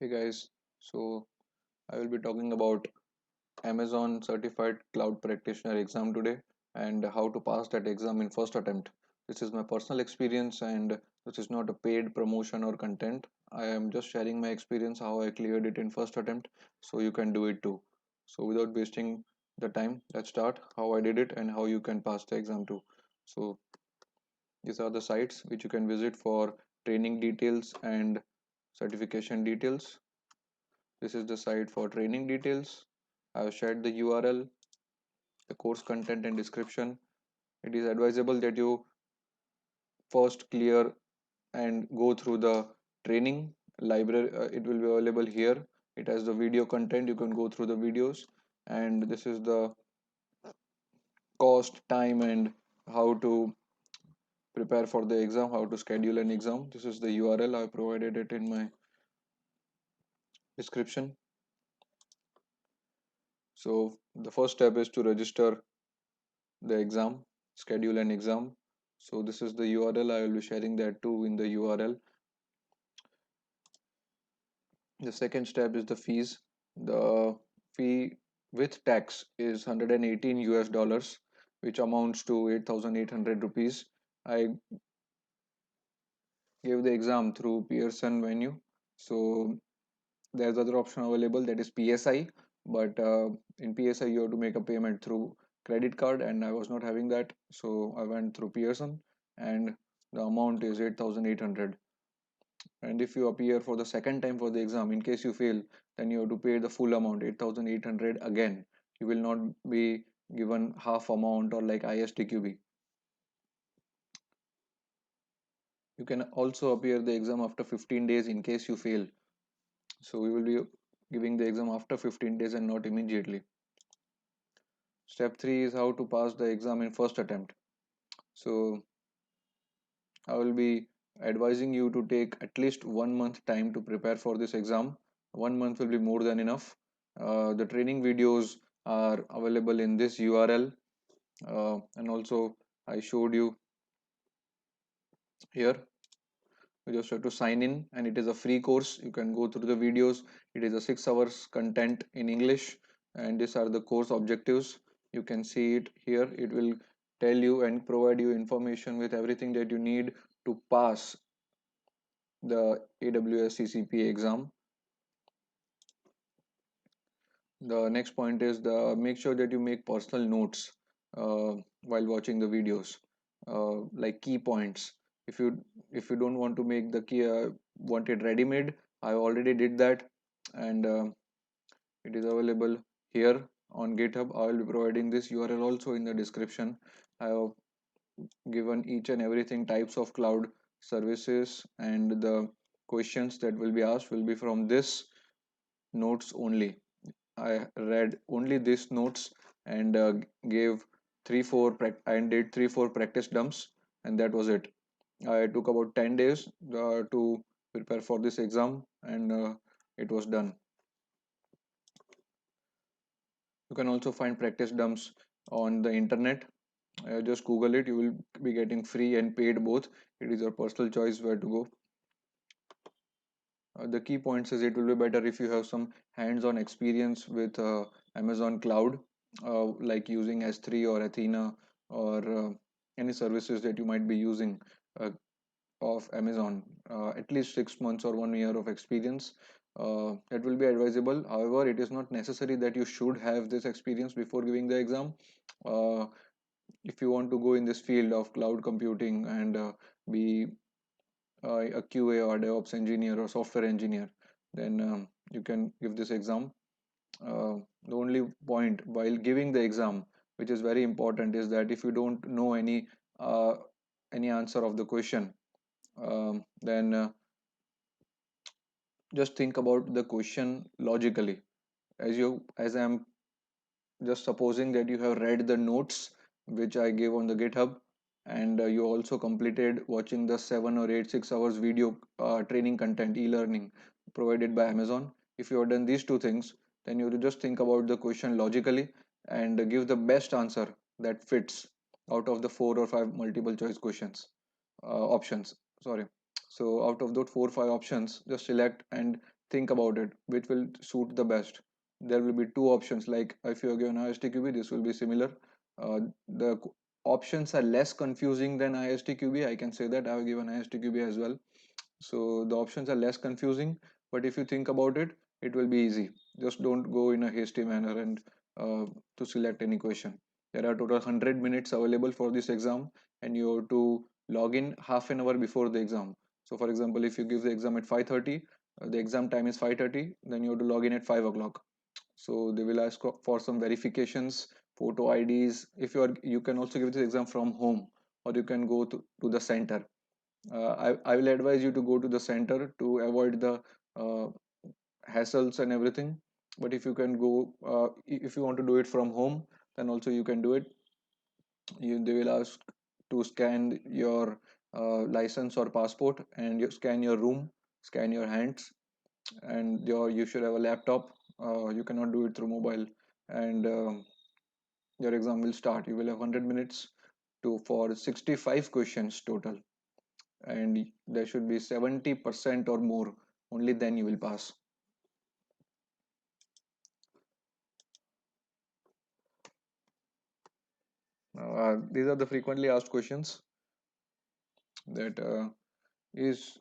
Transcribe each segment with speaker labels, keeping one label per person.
Speaker 1: Hey guys, so I will be talking about Amazon Certified Cloud Practitioner exam today and how to pass that exam in first attempt. This is my personal experience and this is not a paid promotion or content. I am just sharing my experience how I cleared it in first attempt so you can do it too. So without wasting the time, let's start how I did it and how you can pass the exam too. So these are the sites which you can visit for training details and certification details. This is the site for training details. I have shared the URL, the course content and description. It is advisable that you first clear and go through the training library. It will be available here. It has the video content. You can go through the videos. And this is the cost, time, and how to prepare for the exam, how to schedule an exam. This is the URL. I provided it in my description. So the first step is to register the exam, schedule an exam. So this is the URL. I will be sharing that too in the URL. The second step is the fees. The fee with tax is 118 US dollars, which amounts to 8,800 rupees. I gave the exam through Pearson Venue. So there's other option available, that is PSI, but in PSI you have to make a payment through credit card and I was not having that, so I went through Pearson and the amount is 8,800. And if you appear for the second time for the exam, in case you fail, then you have to pay the full amount, 8,800 again. You will not be given half amount or like ISTQB. You can also appear the exam after 15 days in case you fail. So we will be giving the exam after 15 days and not immediately. Step 3 is how to pass the exam in first attempt. So I will be advising you to take at least 1 month time to prepare for this exam. 1 month will be more than enough. The training videos are available in this URL, and also I showed you here. You just have to sign in and it is a free course. You can go through the videos. It is a 6 hours content in English and these are the course objectives. You can see it here. It will tell you and provide you information with everything that you need to pass the AWS CCP exam. The next point is the make sure that you make personal notes while watching the videos, like key points. If you don't want to make the key want it ready made, I already did that, and it is available here on GitHub. I will be providing this URL also in the description. I have given each and everything types of cloud services and the questions that will be asked will be from this notes only. I read only these notes and gave and did 3 4 practice dumps and that was it. I took about 10 days to prepare for this exam and it was done. You can also find practice dumps on the internet. Just Google it. You will be getting free and paid both. It is your personal choice where to go. The key points is it will be better if you have some hands-on experience with Amazon Cloud, like using S3 or Athena or any services that you might be using uh, of Amazon. At least 6 months or 1 year of experience. That will be advisable. However, it is not necessary that you should have this experience before giving the exam. Uh, if you want to go in this field of cloud computing and be a QA or DevOps engineer or software engineer, then you can give this exam. The only point while giving the exam, which is very important, is that if you don't know uh, any answer of the question, then just think about the question logically. As I'm just supposing that you have read the notes which I gave on the GitHub, and you also completed watching the 7 or 8 6 hours video training content e-learning provided by Amazon. If you have done these two things, then you have to just think about the question logically and give the best answer that fits out of the 4 or 5 multiple choice questions options. Sorry. So out of those 4 5 options, just select and think about it, which will suit the best. There will be two options, like if you are given ISTQB, this will be similar. The options are less confusing than ISTQB, I can say that. I have given ISTQB as well, so the options are less confusing, but if you think about it, it will be easy. Just don't go in a hasty manner and to select any question. There are total 100 minutes available for this exam, and you have to log in half an hour before the exam. So for example, if you give the exam at 5:30, the exam time is 5:30, then you have to log in at 5 o'clock. So they will ask for some verifications, photo IDs. If you are, you can also give this exam from home, or you can go to the center. I will advise you to go to the center to avoid the uh, hassles and everything. But if you can go, if you want to do it from home, then also you can do it. They will ask to scan your license or passport, and you scan your room, scan your hands, and you should have a laptop. You cannot do it through mobile, and your exam will start. You will have 100 minutes to for 65 questions total, and there should be 70% or more. Only then you will pass. These are the frequently asked questions that is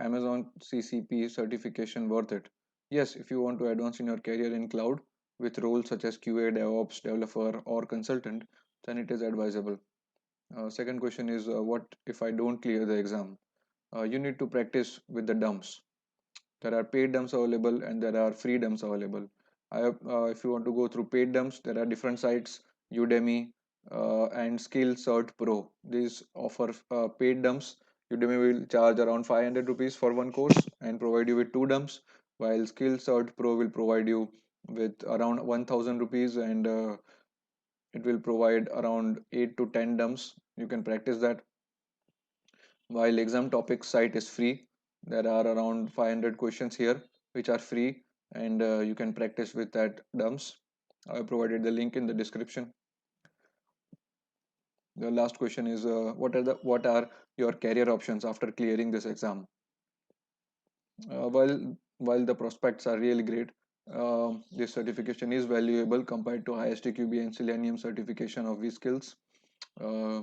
Speaker 1: Amazon CCP certification worth it? Yes, if you want to advance in your career in cloud with roles such as QA, DevOps, developer, or consultant, then it is advisable. Second question is, what if I don't clear the exam? You need to practice with the dumps. There are paid dumps available and there are free dumps available. If you want to go through paid dumps, there are different sites: Udemy and Skillcert Pro. These offer paid dumps. Udemy will charge around 500 rupees for one course and provide you with two dumps, while Skillcert Pro will provide you with around 1000 rupees, and it will provide around 8 to 10 dumps. You can practice that. While exam topics site is free, there are around 500 questions here which are free, and you can practice with that dumps. I provided the link in the description. The last question is, what are your career options after clearing this exam? While the prospects are really great, this certification is valuable compared to ISTQB and Selenium certification of vSkills. Uh,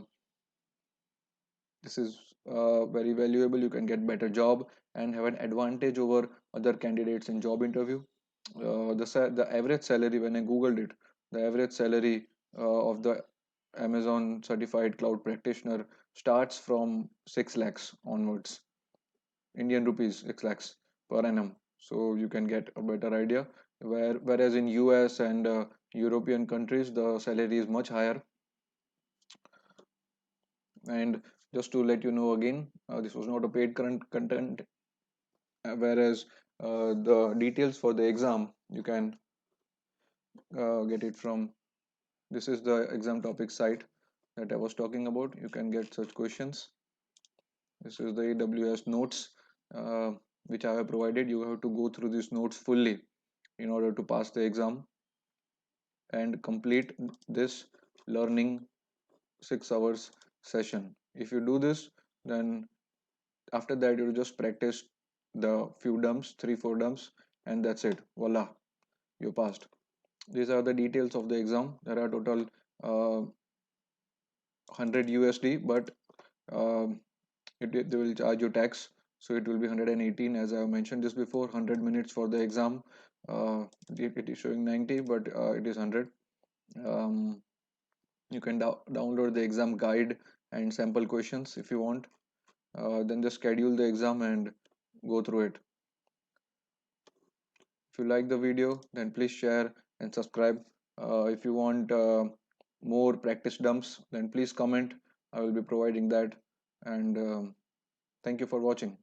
Speaker 1: this is very valuable. You can get better job and have an advantage over other candidates in job interview. The average salary, when I googled it, the average salary of the Amazon certified cloud practitioner starts from 6 lakhs onwards, Indian rupees, 6 lakhs per annum. So you can get a better idea. Whereas in US and European countries, the salary is much higher. And just to let you know again, this was not a paid current content, whereas the details for the exam you can get it from, this is the exam topic site that I was talking about. You can get such questions. This is the AWS notes uh, which I have provided. You have to go through these notes fully in order to pass the exam and complete this learning 6 hours session. If you do this, then after that you just practice the few dumps, 3 4 dumps, and that's it. Voila, you passed. These are the details of the exam. There are total 100 USD, but um, they will charge you tax, so it will be 118. As I have mentioned this before, 100 minutes for the exam. It is showing 90, but it is 100. um, you can download the exam guide and sample questions if you want. Then just schedule the exam and go through it. If you like the video, then please share and subscribe. If you want more practice dumps, then please comment. I will be providing that. And thank you for watching.